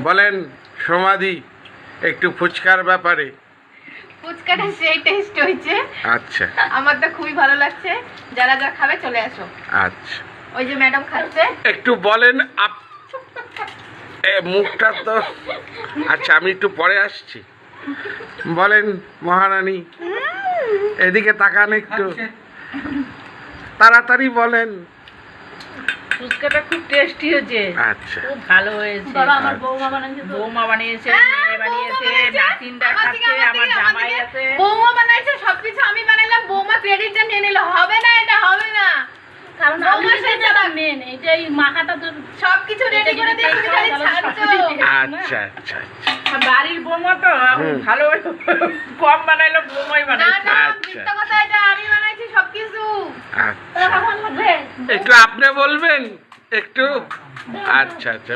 বলেন সমাধি একটু ফুচকার ব্যাপারে। ফুচকাটা সেই টেস্ট হয়েছে, আচ্ছা আমার তো খুবই ভালো লাগছে। যারা যারা খাবে চলে আসো। আচ্ছা, ওই যে ম্যাডাম খাচ্ছে। একটু বলেন মুখটা তো আচ্ছা, আমি একটু পরে আসছি। বলেন মহারানী, এদিকে তাকান একটু, তাড়াতাড়ি বলেন। ফুচকাটা খুব টেস্টি হয়েছে, আচ্ছা খুব ভালো হয়েছে। আমার বৌমা বানাইছে। বৌমা বানিয়েছে, হ্যাঁ, মেয়ে বানিয়েছে, বৌমা বানিয়েছে। নাতিনটা আমার খাচ্ছে, দিকে, আমার জামাই আছে। বৌমা বানাইছে, সবকিছু আমি বানাইলাম, বৌমা ক্রেডিটটা নিয়ে নিল। হবে না, এটা হবে না। কারণ বৌমা আমি সেই সেটা মেন, এইটাই মাখাটা তো সবকিছু রেডি করে দিয়ে তুমি খালি ছাড়ছো। আচ্ছা আচ্ছা বাড়ির বৌমা তো ভালো কম বানাইলো, বৌমাই না বানাইছে। না, আচ্ছা। মিথ্যা কথা, এটা আমি বানাইছি সবকিছু। আচ্ছা, আমার লাগবে। একটু আপনি বলবেন একটু। আচ্ছা আচ্ছা।